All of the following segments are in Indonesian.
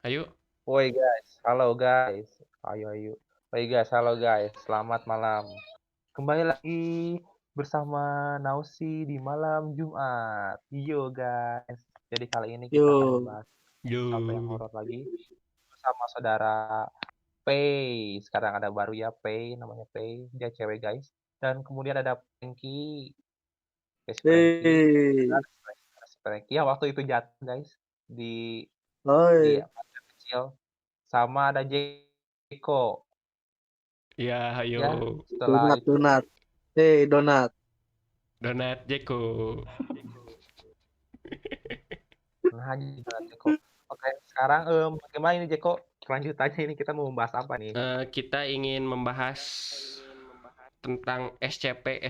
Ayo. Woi guys, halo guys. Ayo. Woi guys, halo guys. Selamat malam. Kembali lagi bersama Nausi di malam Jumat. Yo guys. Jadi kali ini kita akan Yo, membahas apa yang Yo. horor lagi bersama saudara Pei. Sekarang ada baru ya Pei, namanya Pei. Dia cewek guys. Dan kemudian ada Frankie. Guys Frankie. hey, Frankie yang waktu itu jatuh guys di oi, apartemen kecil. Sama ada Jeko. Ya, ayo. Ya, setelah itu donat, donat. Donat Jeko. nah gimana Jeko. Oke, sekarang bagaimana ini Jeko? Lanjutannya ini kita mau membahas apa nih? Kita ingin membahas tentang SCP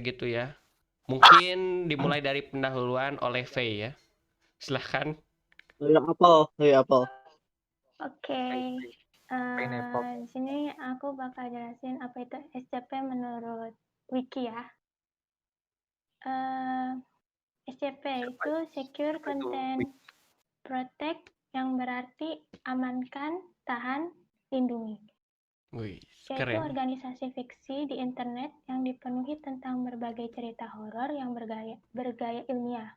gitu ya. Mungkin dimulai dari pendahuluan oleh V ya. Silahkan. Apel. Oke, Pineapple. di sini aku bakal jelasin apa itu SCP menurut Wiki ya. SCP itu Secure Apa itu? Content Protect, yang berarti amankan, tahan, lindungi. Wih, Yaitu keren. organisasi fiksi di internet yang dipenuhi tentang berbagai cerita horor yang bergaya ilmiah.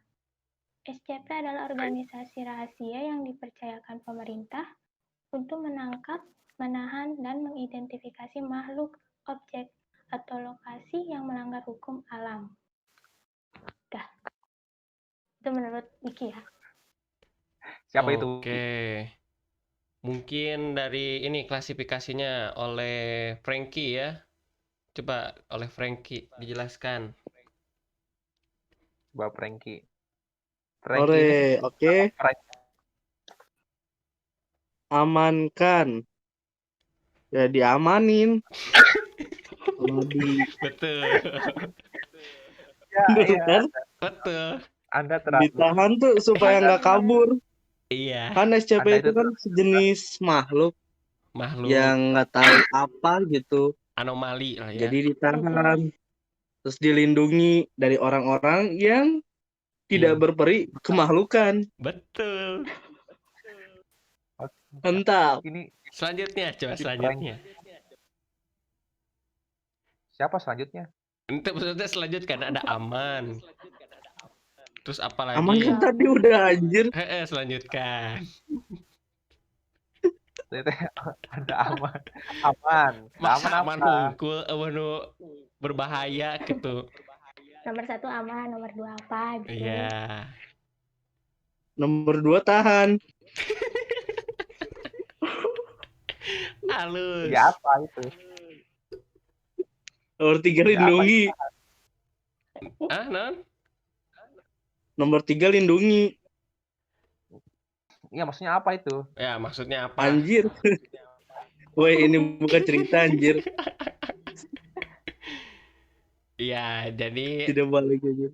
SCP adalah organisasi rahasia yang dipercayakan pemerintah untuk menangkap, menahan, dan mengidentifikasi makhluk, objek, atau lokasi yang melanggar hukum alam. Dah. Itu menurut Wiki ya. Siapa itu? Oke. Mungkin dari ini klasifikasinya oleh Frankie ya. Coba oleh Frankie dijelaskan. Mbak Frankie. Frankie ini Oke, amankan. Ya diamanin. Kalau Betul. ya, kan, Betul. Anda terlalu ditahan tuh supaya nggak kabur. Iya, Kan SCP Anda itu itu kan sejenis makhluk makhluk yang nggak tahu apa gitu. anomali lah ya. Jadi ditahan, terus dilindungi dari orang-orang yang tidak berperi kemahlukan. Betul. Entah. ini Selanjutnya, coba selanjutnya. siapa selanjutnya? Untuk maksudnya selanjutnya kan ada aman. Terus apa lagi? Aman kan tadi udah anjir. Selanjutkan. Ada aman. Masa Aman aman apa? hungkul, berbahaya gitu. Nomor 1 aman, nomor 2 apa gitu. Iya. Nomor 2 tahan. Halus. Ya apa itu? Nomor 3 lindungi. Non? Nomor 3 lindungi. Iya, maksudnya apa itu? Ya, maksudnya apa? Anjir. Woi, ini bukan cerita anjir. Iya, jadi Tidak balik aja.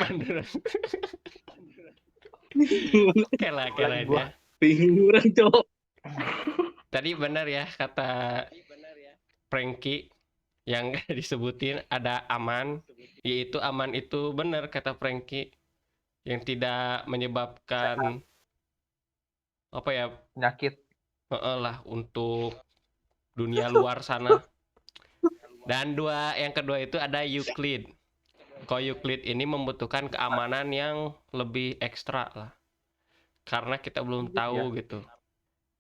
menurut Oke lah ya. Bingung orang, Cok. Tadi benar ya kata Frankie yang disebutin ada aman, yaitu aman itu benar kata Frankie yang tidak menyebabkan apa ya Penyakit. lah untuk dunia luar sana. Dan yang kedua itu ada Euclid. Kalau Euclid ini membutuhkan keamanan yang lebih ekstra lah, karena kita belum tahu gitu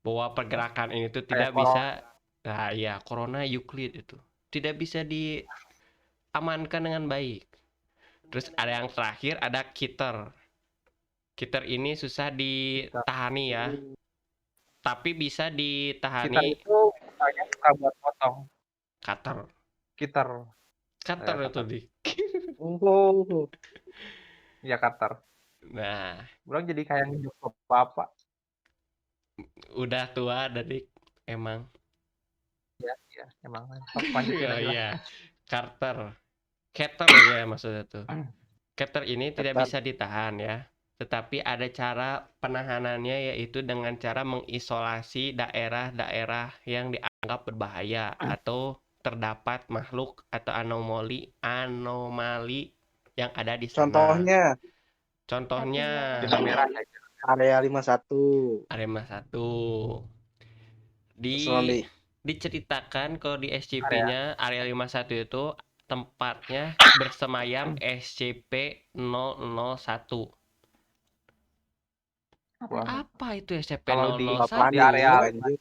bahwa pergerakan ini tuh tidak bisa. Nah ya, corona Euclid itu tidak bisa diamankan dengan baik. Terus ada yang terakhir ada Keter. Keter ini susah ditahani ya, tapi bisa Kita ditahani. itu misalnya suka buat potong. Cutter itu di. Oh. Iya, cutter. Nah, Orang jadi kayak ngejuk bapak. udah tua dari emang. Ya, emang. Lanjutin aja lah. Iya. Keter ya maksudnya tuh. Keter ini tidak Keter. bisa ditahan ya. Tetapi ada cara penahanannya, yaitu dengan cara mengisolasi daerah-daerah yang dianggap berbahaya atau terdapat makhluk atau anomali yang ada di sana. Contohnya Contohnya Zona merah ya. Area 51. Arema 1. Terus nanti Diceritakan kalau di Area. SCP-nya area 51 itu tempatnya bersemayam SCP-001. Apa Wah. itu? Apa itu Kalau di SCP-001? apaan di area anjir?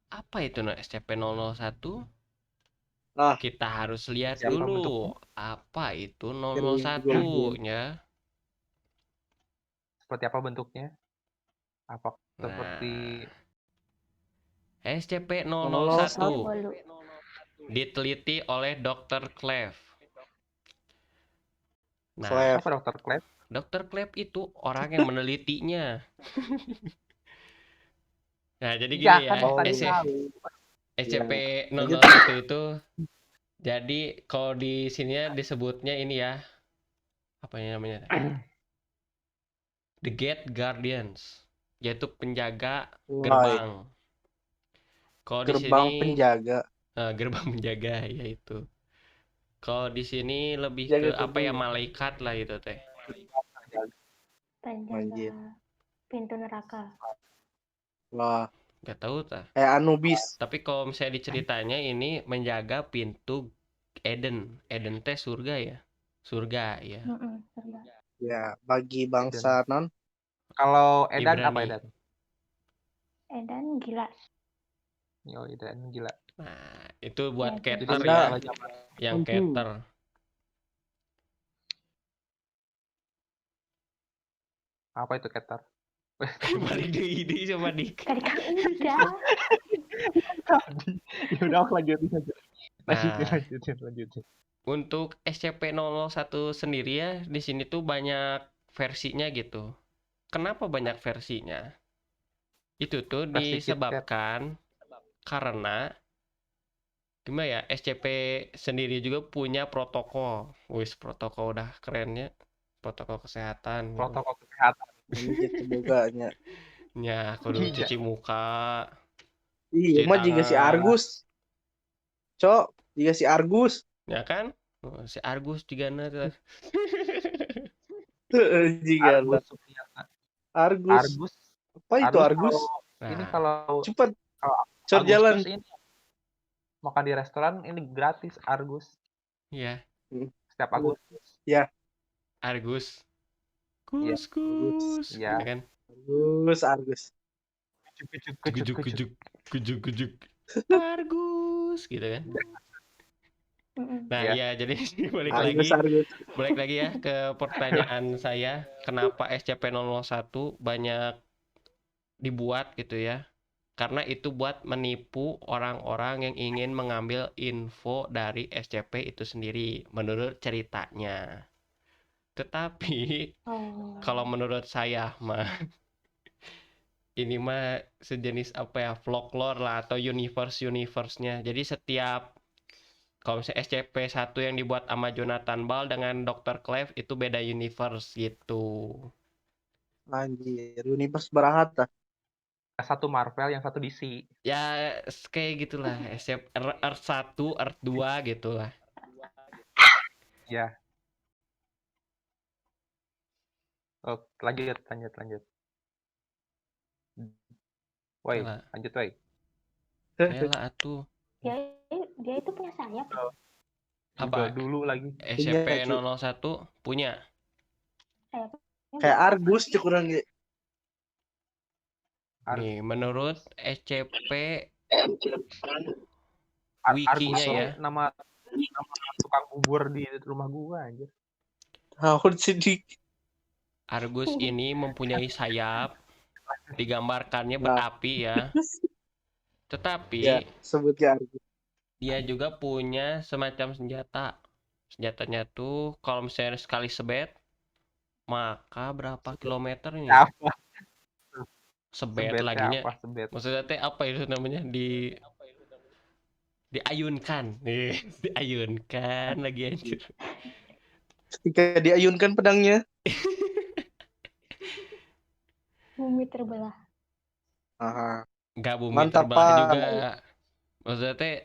Apa itu SCP-001? Ah, Kita harus lihat Siapa dulu. bentuknya? Apa itu Google. 001-nya? seperti apa bentuknya? Apa seperti Nah, 001. SCP-001 Bolu. diteliti oleh Dr. Clef. Nah, Clef. apa Dokter Clef? Dr. Clef itu orang yang menelitinya. Nah, jadi gini Ya ya, kan tadi SC tahu. SCP-001 itu jadi kalau di sininya disebutnya ini ya, apa ini namanya? The Gate Guardians, yaitu penjaga Wah, gerbang. Kalau di gerbang sini penjaga. gerbang penjaga yaitu. Kalau di sini lebih Jaga ke apa ya, gerbang. malaikat lah itu teh. Anjir. Penjaga pintu neraka. Wah, Gak tahu tah. kayak Anubis. Tapi kalau misalnya diceritanya ini menjaga pintu Eden. Eden teh surga ya. Surga ya. Surga. Ya, bagi bangsa non. Kalau Edan apa Ibrani. Edan? Edan gila. Yo, Edan gila. Nah, itu buat Ya, cater Anda- ya, Kalau zaman yang cater. apa itu Keter? Balik deh ide sama Dik. Tadi kan udah. Ya udah aku lanjutin aja. Nah, Lanjutin. untuk SCP-001 sendiri ya, di sini tuh banyak versinya gitu. Kenapa banyak versinya? Itu tuh Versi KitKat. disebabkan karena gimana ya, SCP sendiri juga punya protokol. Wis, protokol udah kerennya. Protokol kesehatan gitu. Protokol kesehatan. Anjir seboganya. Ya, kudu Tidak. cuci muka, Iya, cuci mah juga si tangan. Argus. Cok, juga si Argus. Ya kan? Oh, si Argus juga tuh. Jika Argus Supriyatna. Argus. Argus. Apa itu Argus? Ini Nah, kalau Cepat, kalau cor jalan. Agustus ini makan di restoran ini gratis Argus ya, setiap Agustus. Ya, Argus. Iya, Gus. Iya. Gitu kan? Argus. Kujuk. Argus, gitu kan? Nah, Iya. ya, jadi balik Argus. lagi ya ke pertanyaan saya, kenapa SCP-001 banyak dibuat gitu ya? Karena itu buat menipu orang-orang yang ingin mengambil info dari SCP itu sendiri, menurut ceritanya. Tetapi kalau menurut saya mah ini mah sejenis apa ya, folklore lah atau universe-nya. Jadi setiap kalau misalnya SCP-1 yang dibuat sama Jonathan Ball dengan Dr. Clef itu beda universe gitu. Anjir, universe Barahata. Satu Marvel, yang satu DC. Ya kayak gitulah, Earth 1, Earth 2 gitulah. Ya. Oh, lanjut. Woi, Salah. lanjut woi. Rela atuh. Dia itu punya sayap. Apa? Dulu lagi. SCP-001 punya. Sayapnya Kayak Argus cukuran gitu. Nih, menurut SCP Argus wikinya ini ya. nama tukang bubur di rumah gua anjir. Tahun sedih. Argus ini mempunyai sayap, digambarkannya Nah. berapi ya. Tetapi Ya, sebutnya Argus. dia juga punya semacam senjata. Senjatanya tuh kalau misalnya sekali sebet, maka berapa kilometernya? Apa? Sebet Sebet laginya. apa sebet? Maksudnya teh apa itu namanya? Diayunkan. Nih, diayunkan lagi anjir. Ketika diayunkan pedangnya. bumi terbelah. Aha. Enggak bumi Mantap, terbelah Pak. juga. Maksudnya teh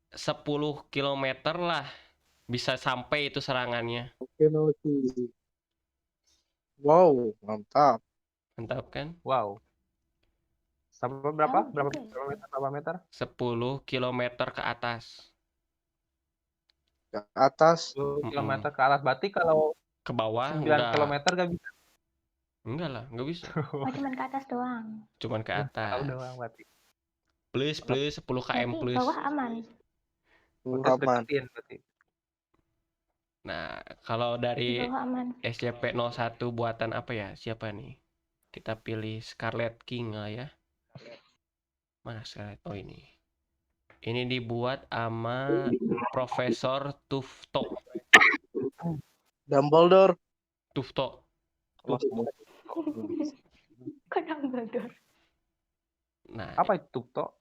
10 kilometer lah bisa sampai itu serangannya. Oke, Noki. Wow, mantap. Mantap kan? Wow. Sampai berapa? Jauh juga ya. Berapa meter? 10 kilometer ke atas. Ke atas. 10 Mm-mm. kilometer ke atas. Berarti kalau Ke bawah 9 udah kilometer gak bisa. enggak lah, nggak bisa. Oh, cuman ke atas doang. Cuman ke Tahu atas. doang berarti. Plus 10 km Berarti plus. bawah aman. Terus Aman. deketin berarti. Nah, kalau Di dari bawah aman. SCP-01 buatan apa ya? Siapa nih? Kita pilih Scarlet King lah ya. Mana Scarlet? Oh ini. Ini dibuat sama Profesor Tufto. Dumbledore. Tufto. Kok Dumbledore? Nah, Apa itu Tufto?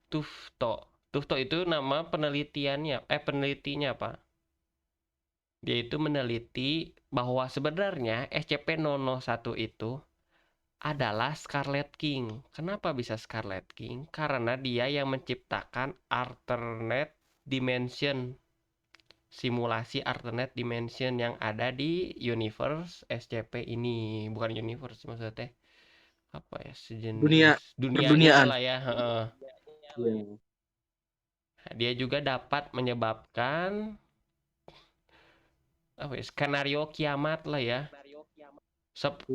Tufto. Tufto itu nama penelitiannya. Penelitinya apa? Dia itu meneliti bahwa sebenarnya SCP-001 itu adalah Scarlet King. Kenapa bisa Scarlet King? Karena dia yang menciptakan alternate dimension. Simulasi alternate dimension yang ada di universe SCP ini. Bukan universe maksudnya. Apa ya? Dunia. Sejenis dunianya Perduniaan. lah ya. Heeh. Dia juga dapat menyebabkan apa ya, skenario kiamat lah ya.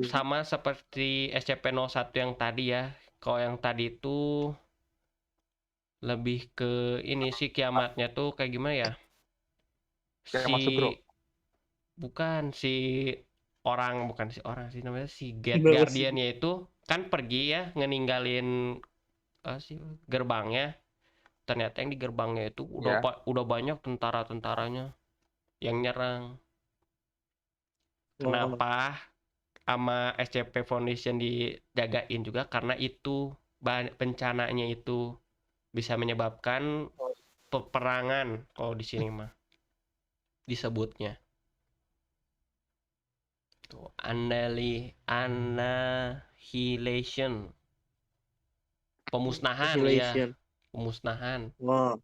Sama seperti SCP-01 yang tadi ya. Kalau yang tadi itu lebih ke ini sih kiamatnya tuh kayak gimana ya? Kayak Si masuk bro. bukan bukan si orang sih namanya si Kenapa sih? Guardiannya itu kan pergi ya ngeninggalin si gerbangnya. Ternyata yang di gerbangnya itu Ya. udah banyak tentara-tentaranya yang nyerang. Kenapa sama SCP Foundation dijagain juga karena itu bencananya itu bisa menyebabkan peperangan kalau di sini mah disebutnya. Tuh, annihilation. Pemusnahan ya, Annihilation. pemusnahan. Wah.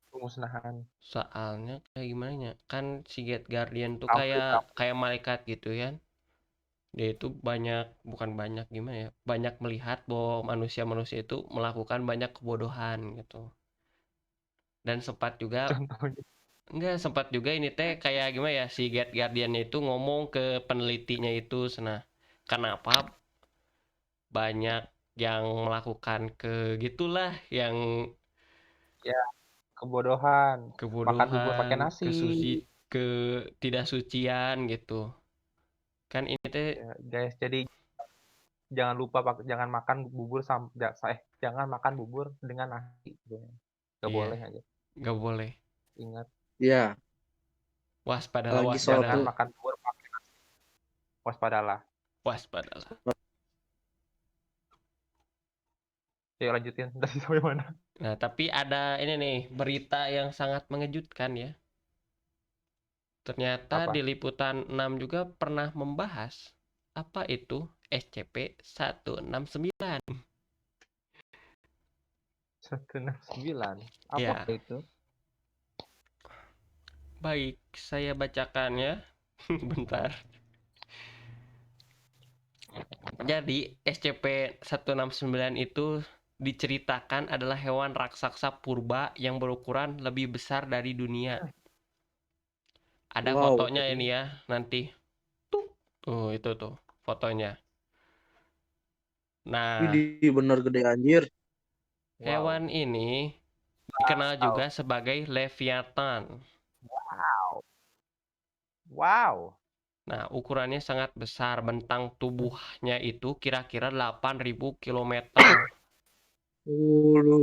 Pemusnahan. Soalnya kayak gimana ya? Kan si Gate Guardian tuh Afrika. kayak malaikat gitu ya. Dia itu bukan banyak gimana ya? Banyak melihat bahwa manusia-manusia itu melakukan banyak kebodohan gitu. Dan sempat juga Contohnya. ini teh kayak gimana ya si Gate Guardian itu ngomong ke penelitinya itu kenapa banyak yang melakukan gitulah yang Ya, kebodohan. Makan bubur pakai kebodohan, nasi. ketidaksucian gitu. Kan ini teh Ya, guys, jadi jangan makan bubur jangan makan bubur dengan nasi. Gak iya, boleh aja. nggak boleh. Ingat, Ya. Waspadalah, Lagi jangan suatu waspadalah, makan bubur pakai nasi. Waspadalah. waspadalah. Yuk lanjutin dari sampai mana? Nah, tapi ada ini nih, berita yang sangat mengejutkan ya. Ternyata Apa? di Liputan 6 juga pernah membahas apa itu SCP-169. 169. Apa Ya, itu? baik, saya bacakan ya. Bentar. Jadi, SCP-169 itu diceritakan adalah hewan raksasa purba yang berukuran lebih besar dari dunia. Ada wow. fotonya ini ya, nanti. Tuh, itu tuh fotonya. Nah, Widih, bener gede anjir. hewan ini dikenal juga sebagai Leviathan. Wow. Nah, ukurannya sangat besar, bentang tubuhnya itu kira-kira 8.000 km. Lu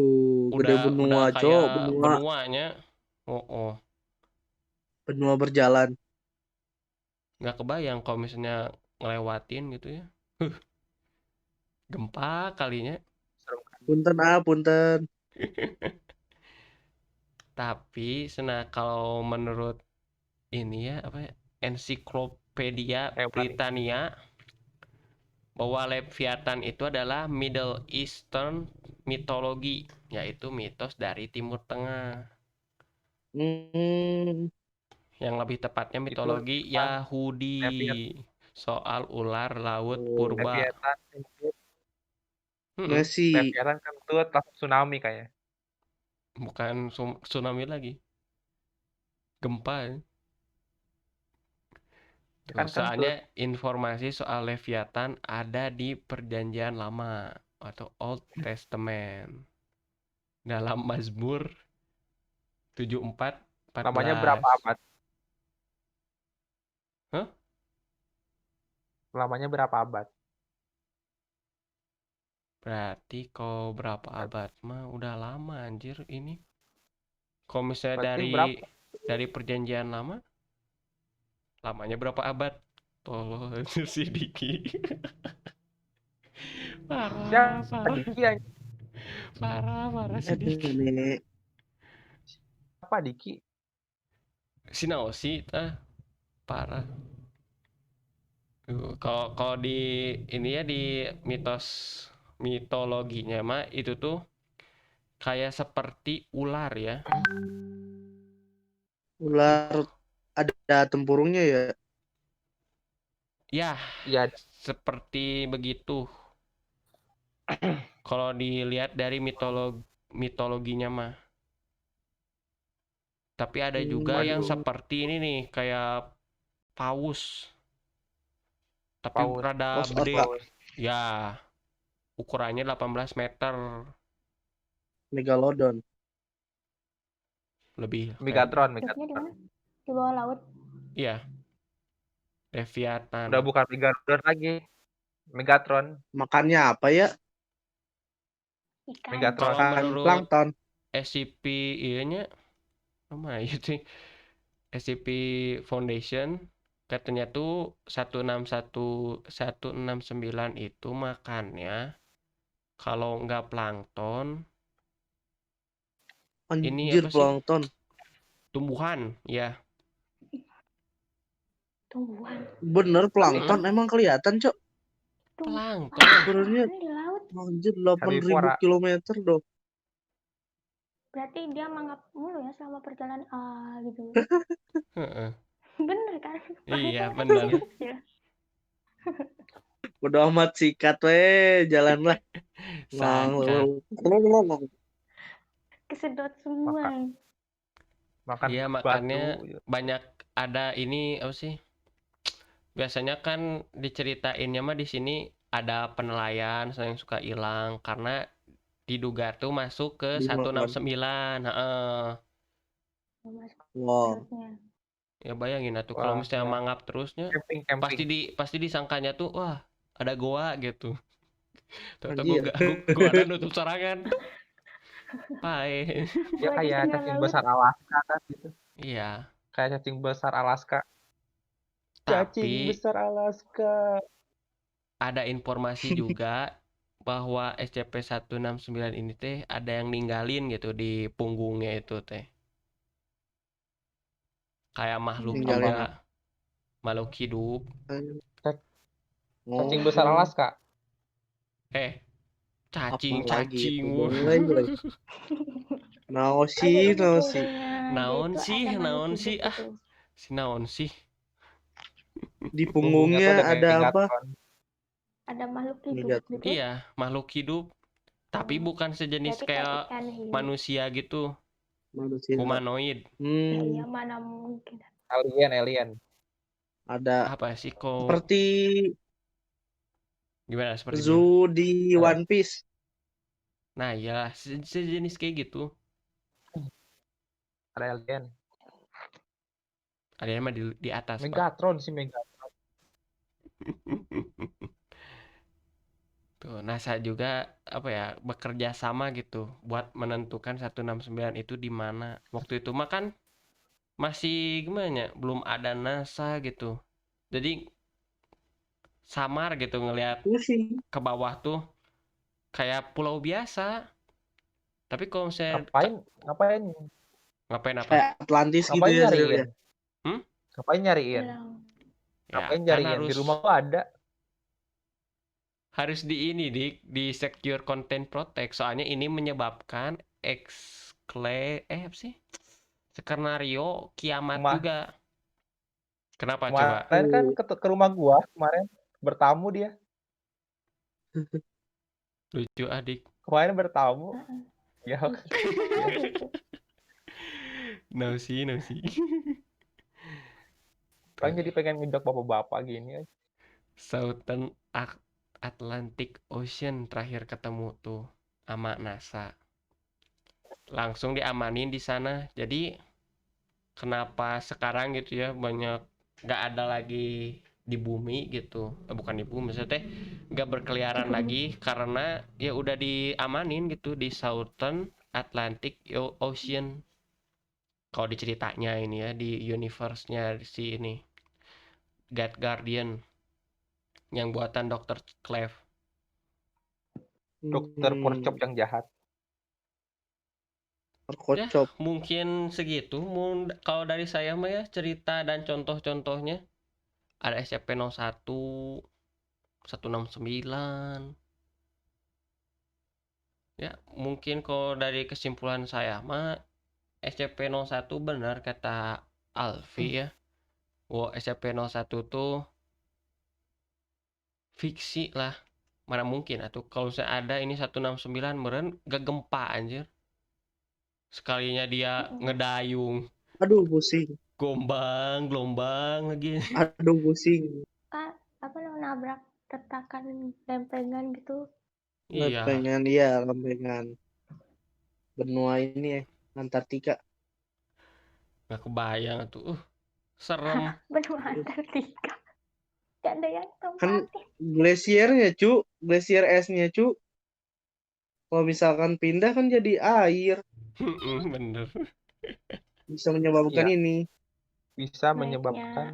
gede Udah benua, Cok. kayak benuanya. Oh. Benua berjalan. Nggak kebayang kalau misalnya ngelewatin gitu ya. Gempa kalinya. Punten, punten. Tapi, kalau menurut ini ya, apa ya, Ensiklopedia Hewan. Britania, bahwa Leviathan itu adalah Middle Eastern mythology, yaitu mitos dari Timur Tengah. Hmm. Yang lebih tepatnya mitologi Leviathan. Yahudi. soal ular laut Oh. purba. Leviathan, kentut. Mm-mm, Nasi. Leviathan kentut langsung tsunami kayaknya. bukan tsunami lagi, gempa. Ya Tuh, kan kentut. soalnya informasi soal Leviathan ada di Perjanjian Lama atau Old Testament dalam Mazmur 74:14. Lamanya berapa abad? Hah? Lamanya berapa abad? Berarti kalau berapa abad mah udah lama anjir ini. Kalau misalnya Berarti dari berapa? Perjanjian Lama, lamanya berapa abad? Tolong si Diki. Parah, Siapa parah, Diki anjing? parah si Aduh, Diki. Nek. Apa Diki? Si Naosi, parah. Kalau di ini ya di mitologinya mah itu tuh kayak seperti ular ya. Ular ada tempurungnya ya. Ya, Iya, seperti begitu. Kalau dilihat dari mitologinya mah. Tapi ada juga yang waduh, seperti ini nih, kayak paus. Tapi paus. rada Paus gede. Otak. Ya, ukurannya 18 meter. Megalodon. Lebih kayak Megatron, Hidupnya di Megatron. mana? Di bawah laut. iya, Leviathan. Udah bukan Megalodon lagi. Megatron, Makannya apa ya? Ikan. Megatron. Kalau Makan menurut plankton. SCP iya apa itu SCP Foundation katanya tuh 169 itu makannya kalau nggak plankton ini Anjir, apa sih plankton. tumbuhan ya. Tumbuhan. Bener plankton emang kelihatan, Cok. Plankton Ukurannya Kan di laut. anjir 8.000 Herbivora. kilometer dong. Berarti dia mangap mulu ya selama perjalanan gitu. Heeh. Bener kan? Iya Plankton benar. kecil. Bodo amat, sikat weh, jalan lah. Sakat. Kesedot semua. Makan Iya batu. makanya banyak ada ini apa sih biasanya kan diceritainnya mah di sini ada penelayan yang suka hilang karena diduga tuh masuk ke Dimakan. 169. Heeh. Masuk Wow. perutnya. Ya bayangin atuh Wah, kalau misalnya ya. mangap terusnya Camping. pasti disangkanya tuh wah ada goa gitu. Ternyata Anjir. gua ada nutup serangan. Pai. Ya Lagi kayak tengah cacing laut. besar Alaska kan gitu. Iya, Kayak cacing besar Alaska. Cacing tapi besar Alaska. ada informasi juga bahwa SCP-169 ini teh ada yang ninggalin gitu di punggungnya itu teh. Kayak makhluk Ninggalin juga, makhluk hidup. Cacing besar Alaska. Cacing, Apa lagi cacing. itu? Wuh. Mulai. Naosi. Naon Itu sih, ada naon makhluk sih, hidup ah. itu. Si naon sih. Di Punggungnya tuh punggungnya ada apa? Megatron. Ada makhluk hidup Megatron. gitu. Iya, makhluk hidup. Tapi bukan sejenis Berarti kayak ikan hidup. manusia gitu, Manusia. humanoid. Iya, mana mungkin. Alien. Ada Apa sih kok? seperti Gimana seperti gimana? zoo di One Piece. Nah, ya sejenis kayak gitu. Ada alien. Ada yang mah di atas, Pak. Megatron sih Megatron. Tuh, NASA juga apa ya bekerja sama gitu buat menentukan 169 itu di mana. Waktu itu mah kan masih gimana ya, belum ada NASA gitu. Jadi samar gitu ngelihat Itu sih. ke bawah tuh kayak pulau biasa. Tapi kalau misalnya Ngapain ngapain apa? Kayak Atlantis gitu Ngapain ya, Zil nyariin? ya. Ngapain nyariin? Bilang. Ya, Ngapain kan nyariin? harus Di rumah gua ada. harus di ini di secure content protect soalnya ini menyebabkan apa sih? Skenario kiamat Rumah. juga. Kenapa coba? Kemarin kan ke rumah gua kemarin bertamu dia. Lucu adik. Kemarin bertamu. Heeh. Ya, Oh, gitu. No sih. kan jadi pengen ngejok bapak-bapak gini. Southern Atlantic Ocean terakhir ketemu tuh sama NASA. Langsung diamanin di sana. Jadi kenapa sekarang gitu ya banyak nggak ada lagi di bumi gitu. Bukan di bumi maksudnya nggak berkeliaran lagi karena ya udah diamanin gitu di Southern Atlantic Ocean. Kalau diceritanya ini ya di universe-nya si ini God Guardian yang buatan Dr. Cleve. Dokter Porcop yang jahat. Ya, Kocop. mungkin segitu. Kalau dari saya mah ya cerita dan contoh-contohnya ada SCP-01, 169. Ya, mungkin kalau dari kesimpulan saya mah SCP-01 benar kata Alfi ya. Wow, SCP-01 tuh fiksi lah. Mana mungkin atuh kalau saya ada ini 169 meren gak gempa anjir. Sekalinya dia ngedayung, Aduh pusing. gelombang lagi. Aduh pusing. Apa namanya, nabrak retakan lempengan gitu. Iya, Lempengan, iya lempengan. Benua ini ya, Antartika. nggak kebayang tuh. Serem. Benua Antartika. Gak ada yang Kan tempatin. glasiernya cu, glasier esnya cu. Kalau misalkan pindah kan jadi air. Bener. Bisa menyebabkan Iya, ini. bisa Naiknya menyebabkan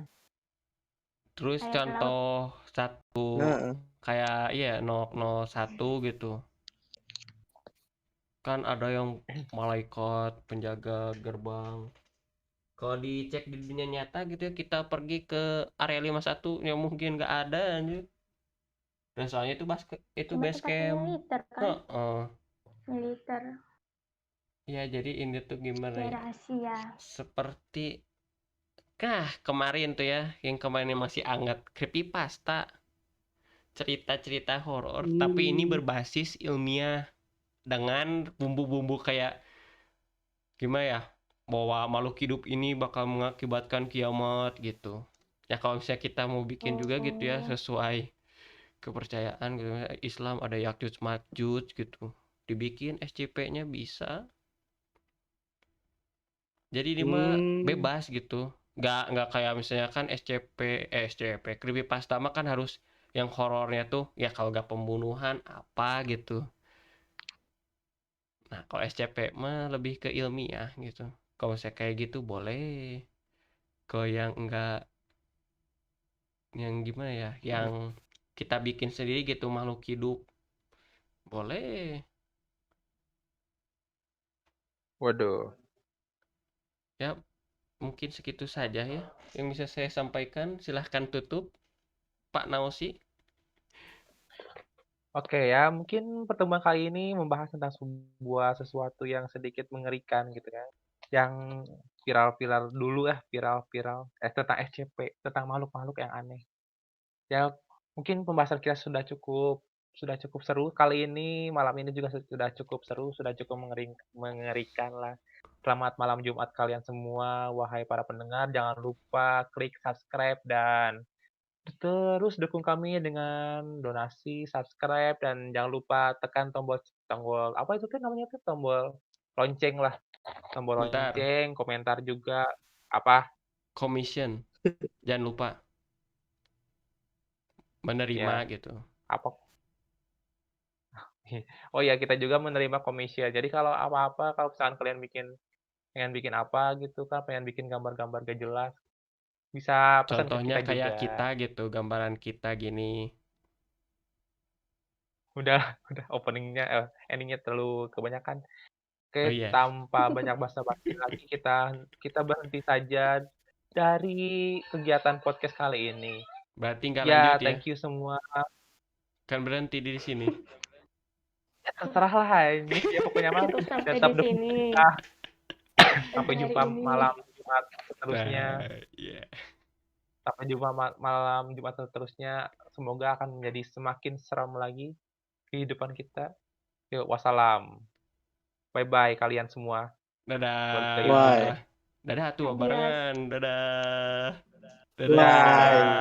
Terus air laut. contoh satu Nah, kayak iya 001 gitu. Kan ada yang malaikat penjaga gerbang. Kalau dicek di dunia nyata gitu ya kita pergi ke area 51 yang mungkin nggak ada anjir. Dan soalnya itu Cuma base tempatnya camp. militer kan. Heeh. Militer. Ya jadi ini tuh gimana Kayak ya? rahasia. Seperti kemarin tuh ya, yang kemarin masih anget creepypasta, cerita-cerita horor, tapi ini berbasis ilmiah dengan bumbu-bumbu kayak gimana ya? Bahwa makhluk hidup ini bakal mengakibatkan kiamat gitu. Ya kalau misalnya kita mau bikin juga gitu ya Oh. sesuai kepercayaan gitu. Islam ada Yakjuj Makjuj gitu. Dibikin SCP-nya bisa. Jadi ini mah bebas gitu. Nggak kayak misalnya kan SCP creepypasta mah kan harus yang horornya tuh ya kalau nggak pembunuhan apa gitu. Nah kalau SCP mah lebih ke ilmiah gitu. Kalau saya kayak gitu boleh. Kalau yang enggak, yang gimana ya, yang kita bikin sendiri gitu makhluk hidup boleh. waduh. Ya mungkin segitu saja ya yang bisa saya sampaikan. Silahkan tutup Pak Nausi. Oke ya, mungkin pertemuan kali ini membahas tentang sebuah sesuatu yang sedikit mengerikan gitu kan. Yang viral-viral dulu viral-viral tentang SCP, tentang makhluk-makhluk yang aneh. Ya, mungkin pembahasan kita sudah cukup seru kali ini, malam ini juga sudah cukup seru, sudah cukup mengerikan lah. Selamat malam Jumat kalian semua, wahai para pendengar. Jangan lupa klik subscribe dan terus dukung kami dengan donasi, subscribe, dan jangan lupa tekan tombol tombol apa itu kan namanya tuh tombol lonceng lah, tombol Bentar, lonceng, komentar juga apa commission jangan lupa menerima ya gitu. apa. Oh ya kita juga menerima komisi. Jadi kalau apa-apa, kalau misalkan kalian pengen bikin apa gitu kan, pengen bikin gambar-gambar gak jelas, bisa pesan ke Contohnya kita kayak juga. kita gitu, gambaran kita gini. Udah openingnya, endingnya terlalu kebanyakan. Oh Oke, iya, tanpa banyak basa-basi lagi kita berhenti saja dari kegiatan podcast kali ini. berarti nggak lanjut Ya, ya. thank you semua. Kan berhenti di sini. Ya, terserah lah ini. Ya pokoknya mah Cukup sampai tetap di dukung sini. kita. Sampai Untuk hari jumpa ini. malam Jumat seterusnya. Nah, iya. Sampai jumpa malam Jumat seterusnya. Semoga akan menjadi semakin seram lagi kehidupan kita. Yuk, wassalam. Bye-bye kalian semua. Balik lagi ke Bye. Dadah. Dadah tuh Adios. barengan. Dadah. Bye. Dadah.